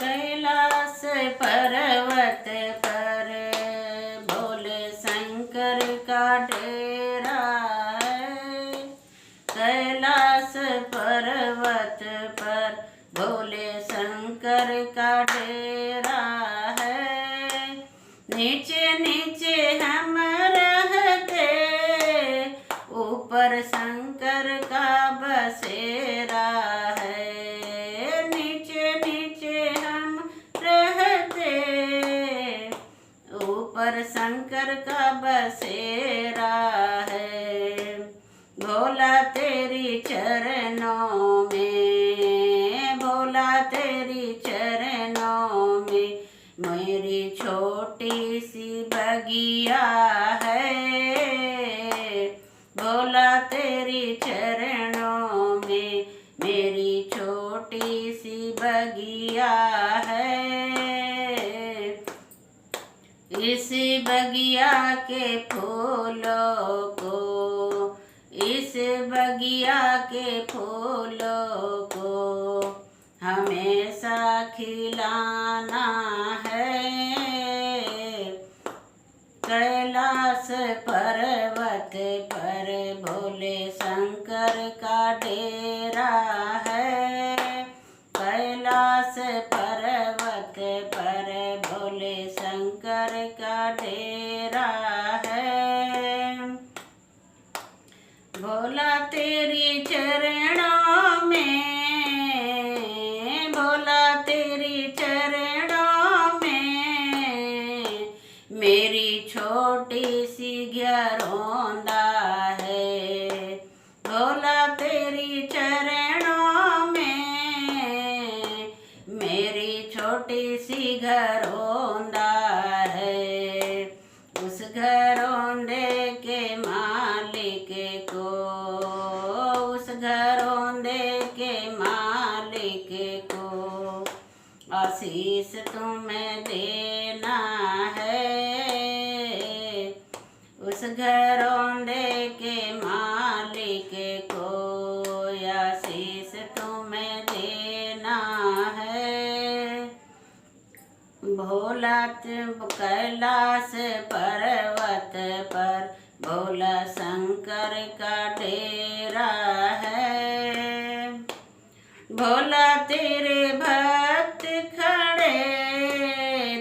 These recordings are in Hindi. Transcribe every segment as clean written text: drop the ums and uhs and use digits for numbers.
कैलाश पर्वत पर भोले शंकर का डेरा है। कैलाश पर्वत पर भोले शंकर का डेरा है। नीचे नीचे हम रहते, ऊपर शंकर का बसेरा है। नीचे नीचे हम रहते, ऊपर शंकर का बसेरा है। भोला तेरी चरणों में, भोला तेरी चरणों में मेरी छोटी सी बगिया है। भोला तेरी चरणों में मेरी छोटी सी बगिया है। इस बगिया के फूलों को, इस बगिया के फूलों को हमेशा खिलाना है। कैलाश पर्वत पर भोले शंकर का डेरा है। कैलाश पर्वत पर भोले शंकर का डेरा है। भोला तेरी चरणों में, भोला तेरी चरणों में मेरी छोटी सी घरौंदा है। भोला तेरी चरणों में मेरी छोटी सी घरौंदा है। उस घरौंदे के मालिक को, उस घरौंदे के मालिक को आशीष तुम्हें देना है। उस घरौंदे के मालिक को आशीष तुम्हें देना है। भोला कैलाश पर्वत पर भोला शंकर का डेरा है। भोला तेरे भक्त खड़े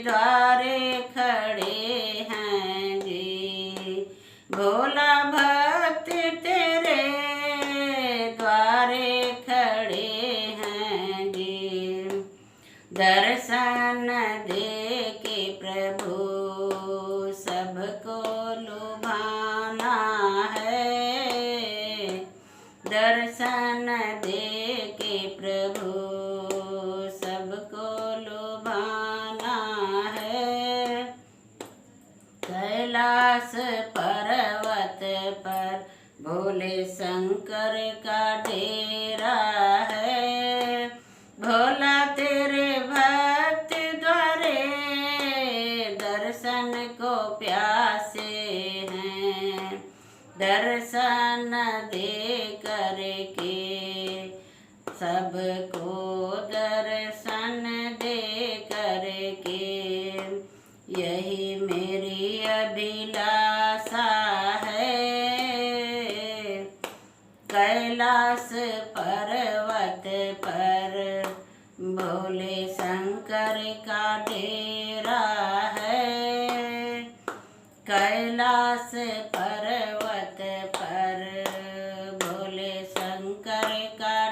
द्वारे खड़े हैं जी। भोला भक्त तेरे द्वारे खड़े हैं जी। दर्शन दे के प्रभु सबको लुभाना है। दर्शन दे के प्रभु सबको लुभाना है। कैलाश पर्वत पर भोले शंकर का डेरा है। भोला तेरे भक्त द्वारे दर्शन को प्यासे हैं। दर्शन दे करके सबको दर्शन दे करके यही मेरी अभिलाषा है। कैलाश पर्वत पर भोले शंकर का डेरा है। कैलाश पर्वत पर भोले शंकर का